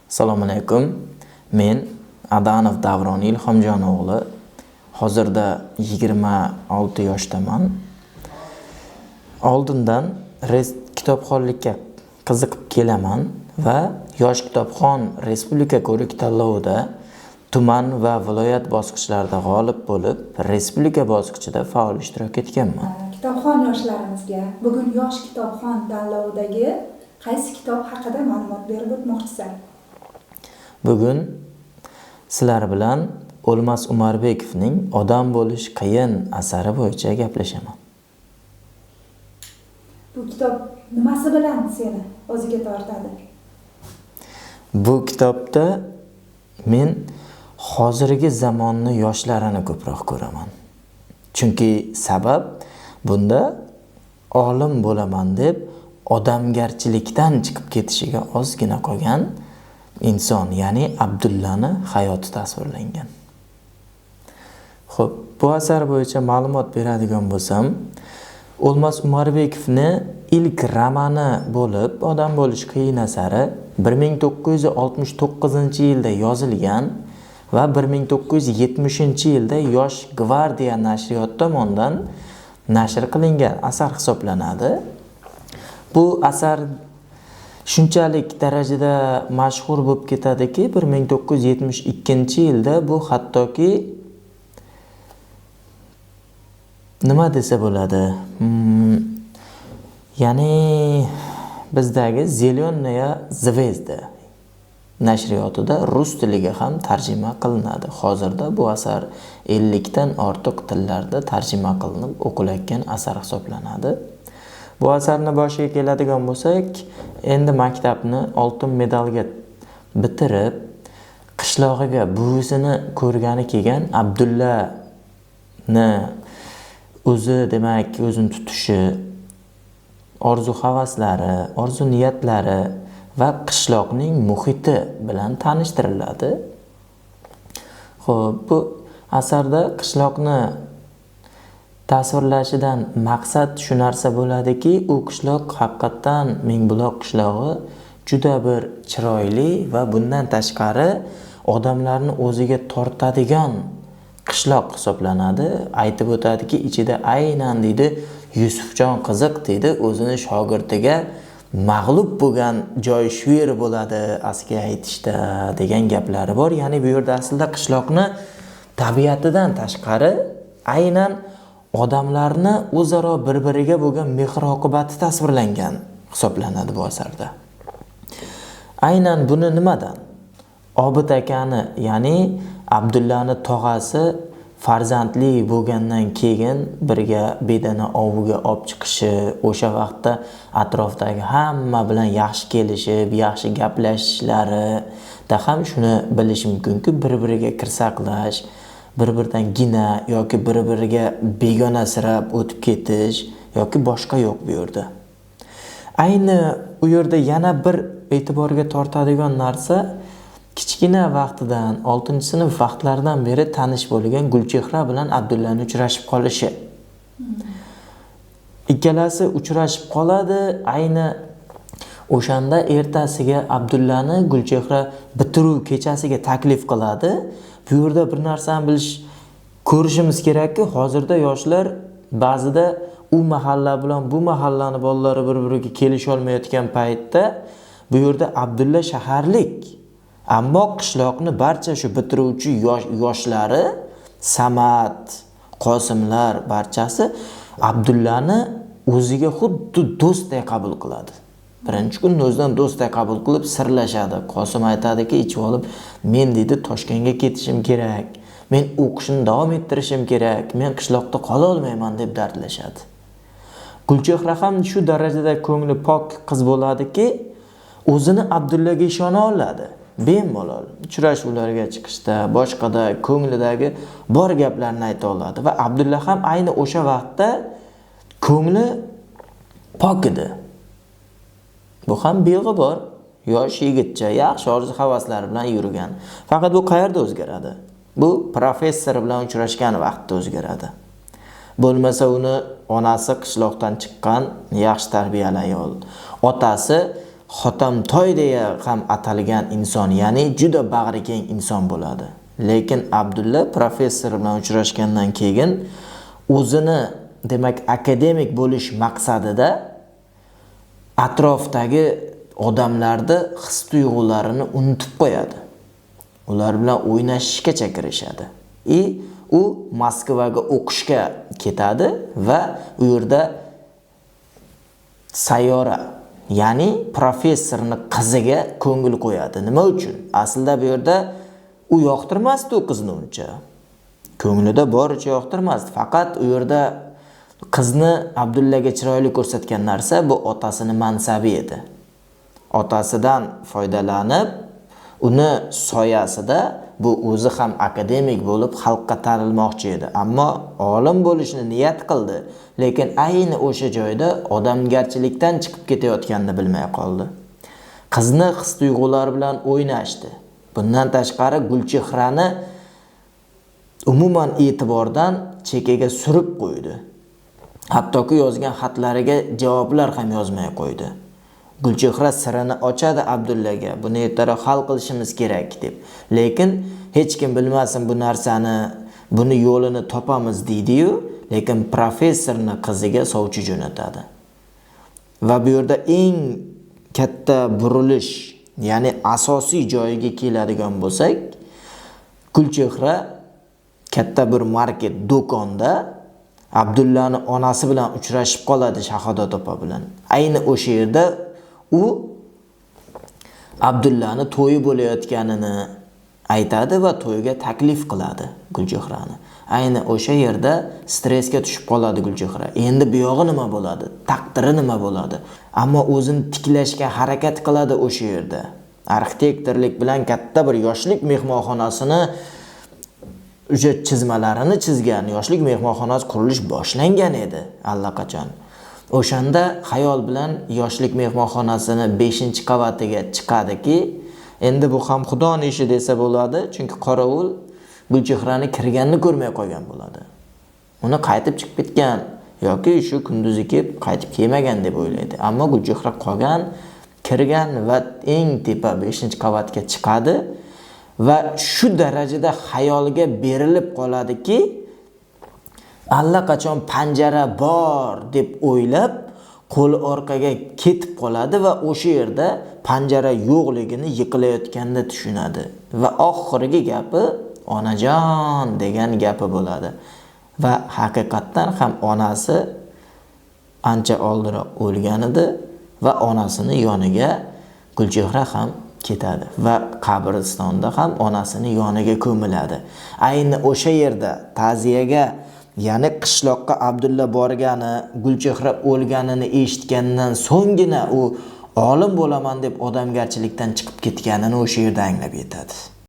Assalomu alaykum. Men Adanov Davron Ilhomjon o'g'li. Hozirda 26 yoshdaman. Oldindan kitobxonlikka qiziqib kelaman va Yosh kitobxon Respublika ko'rik tanlovida tuman va viloyat bosqichlarida g'olib bo'lib, respublika bosqichida faol ishtirok etganman. Kitobxon yoshlarimizga bugun Yosh kitobxon tanlovidagi qaysi kitob haqida ma'lumot berib o'tmoqchisan? Bugun sizlar bilan O'lmas Umarbekovning Odam bo'lish qiyin asari bo'yicha gaplashaman. Bu kitob nimasi bilan seni o'ziga tortadi? Bu kitobda men hozirgi zamonning yoshlarini ko'proq ko'raman. Chunki sabab bunda olim bo'laman deb odamgarchilikdan chiqib ketishiga ozgina qolgan inson, ya'ni Abdullani hayoti tasvirlangan. Xo'p, bu asar bo'yicha ma'lumot beradigan bo'lsam, O'lmas Umarbekovni ilk romani bo'lib Odam bo'lish qiyin asari 1969-yilda yozilgan va 1970-yilda Yosh gvardiya nashriyot tomonidan nashr qilingan asar hisoblanadi. Bu asar shunchalik darajada mashhur bo'lib ketadiki, 1972-yilda bu hattoki nima desa bo'ladi? Ya'ni bizdagi Zelenoya zvezda nashriyotida rus tiliga ham tarjima qilinadi. Hozirda bu asar 50 dan ortiq tillarda tarjima qilinib o'qilayotgan asar hisoblanadi. Bu asarni boshiga keladigan bo'lsak, endi maktabni oltin medalga bitirib, qishlog'iga buvisini ko'rgani kelgan Abdullani o'zi, demak, o'zini tutishi, orzu-havaslari, orzu-niyatlari va qishloqning muhiti bilan tanishtiriladi. Xo'p, bu asarda qishloqni tasvirlashidan maqsad shu narsa bo'ladiki, u qishloq haqiqatan Mingbuloq qishlog'i juda bir chiroyli va bundan tashqari odamlarni o'ziga tortadigan qishloq hisoblanadi. Aytib o'tadiki, ichida aynan deydi Yusufjon qiziq deydi, o'zini shogirdiga mag'lub bo'lgan joy shu yer bo'ladi askiya aytishda degan gaplari bor. Ya'ni bu yerda aslida qishloqni tabiatidan tashqari aynan odamlarni o'zaro bir-biriga bo'lgan mehr-oqibati tasvirlangan hisoblanadi bu asarda. Aynan buni nimadan? Obid akani, ya'ni Abdullani tog'asi farzandli bo'lgandan keyin birga bedana oviga olib chiqishi, o'sha vaqtda atrofdagi hamma bilan yaxshi kelishib, yaxshi gaplashishlari da ham shuni bilish mumkinki, bir-biriga kirsaqlash, bir-biridan gina yoki bir-biriga begonasirab o'tib ketish yoki boshqa yo'q bu yerda. Ayni u yerda yana bir e'tiborga tortadigan narsa, kichkina vaqtidan 6-sinf vaqtlaridan beri tanish bo'lgan Gulchehra bilan Abdullani uchrashib qolishi. Ikkalasi uchrashib qoladi. Ayni o'shanda ertasiga Abdullani Gulchehra bitiruv kechasiga taklif qiladi. Bu yerda bir narsani ko'rishimiz kerakki, hozirda yoshlar ba'zida u mahalla bilan bu mahallani bolalari bir-biriga kelisha olmayotgan paytda bu yerda Abdulla shaharlik, ammo qishloqni barcha shu bitiruvchi yoshlari, Samad, Qosimlar barchasi Abdullani o'ziga xuddi do'stdek qabul qiladi. Birinchi kun o'zidan do'stdek qabul qilib sirlashadi. Qosim aytadiki, ichib olib, men deydi Toshkentga ketishim kerak. Men o'qishni davom ettirishim kerak. Men qishloqda qola olmayman deb dardlashadi. Gulchehra ham shu darajada ko'ngli pok qiz bo'ladiki, o'zini Abdullaga ishona oladi. Bemalol uchrashuvlarga chiqishda, boshqada ko'nglidagi bor gaplarni ayta oladi va Abdulla ham ayni o'sha vaqtda ko'ngli pok edi. Bu ham beg'ubor, yosh yigitcha, yaxshi orzu-havaslari bilan yurgan. Faqat bu qayerda o'zgaradi? Bu professor bilan uchrashgan vaqtda o'zgaradi. Bo'lmasa uni onasi qishloqdan chiqqan yaxshi tarbiyali ayol. Otasi Xotamtoy deya ham atalgan inson, ya'ni juda bag'ri keng inson bo'ladi. Lekin Abdulla professor bilan uchrashgandan keyin o'zini, demak, akademik bo'lish maqsadida atrofdagi odamlarni his-tuyg'ularini unutib qo'yadi. Ular bilan o'ynashishga kirishadi. U Moskvaga o'qishga ketadi va u yerda sayyora, ya'ni professorning qiziga ko'ngil qo'yadi. Nima uchun? Aslida bu yerda u yoqtirmasdi u qizni uncha. Ko'nglida boricha yoqtirmasdi. Faqat u yerda qizni Abdullaga chiroyli ko'rsatgan narsa bu otasini mansabi edi. Otasidan foydalanib, uni soyasida bu o'zi ham akademik bo'lib xalqqa tanilmoqchi edi. Ammo olim bo'lishni niyat qildi, lekin ayni o'sha joyda odamgarchilikdan chiqib ketayotganini bilmay qoldi. Qizni his-tuyg'ular bilan o'ynashdi. Bundan tashqari Gulchehrani umuman e'tibordan chekkaga surib qo'ydi. Hattoki yozgan xatlariga javoblar ham yozmay qo'ydi. Gulchehra sirini ochadi Abdullaga, buni ertaroq hal qilishimiz kerak deb. Lekin hech kim bilmasin bu narsani, buni yo'lini topamiz deydi-yu, lekin professorning qiziga sovchi jo'natadi. Va bu yerda eng katta burilish, ya'ni asosiy joyiga keladigan bo'lsak, Gulchehra katta bir market do'konda Abdullani onasi bilan uchrashib qoladi Shahodat opa bilan. Ayni o'sha yerda u Abdullani to'yi bo'layotganini aytadi va to'yga taklif qiladi Gulchehrani. Ayni o'sha yerda stressga tushib qoladi Gulchehra. Endi bu yog'i nima bo'ladi? Taqdiri nima bo'ladi? Ammo o'zini tiklashga harakat qiladi o'sha yerda. Arxitektorlik bilan katta bir yoshlik mehmonxonasini o'sha chizmalarini chizgan. Yoshlik mehmonxonasi qurilish boshlangan edi allaqachon. O'shanda xayol bilan yoshlik mehmonxonasini 5-qavatiga chiqadiki, endi bu ham Xudoning ishi desa bo'ladi, chunki qorovul Gulchehrani kirganini ko'rmay qolgan bo'ladi. Uni qaytib chiqib ketgan yoki shu kunduzi kelib qaytib kelmagan deb o'ylaydi. Ammo Gulchehra qolgan, kirgan va eng tepa 5-qavatga chiqadi va shu darajada xayolga berilib qoladiki, allaqachon panjara bor deb o'ylab, qo'li orqaga ketib qoladi va o'sha yerda panjara yo'qligini yiqilayotganini tushunadi. Va oxirgi gapi onajon degan gapi bo'ladi. Va haqiqatdan ham onasi ancha oldinroq o'lgan edi va onasini yoniga Gulchehra ham ketadi va qabristonda ham onasini yoniga ko'miladi. Ayni o'sha yerda ta'ziyaga, ya'ni qishloqqa Abdulla borgani, Gulchehra o'lganini eshitgandan so'nggina u olim bo'laman deb odamgarchilikdan chiqib ketganini o'sha yerda anglab yetadi.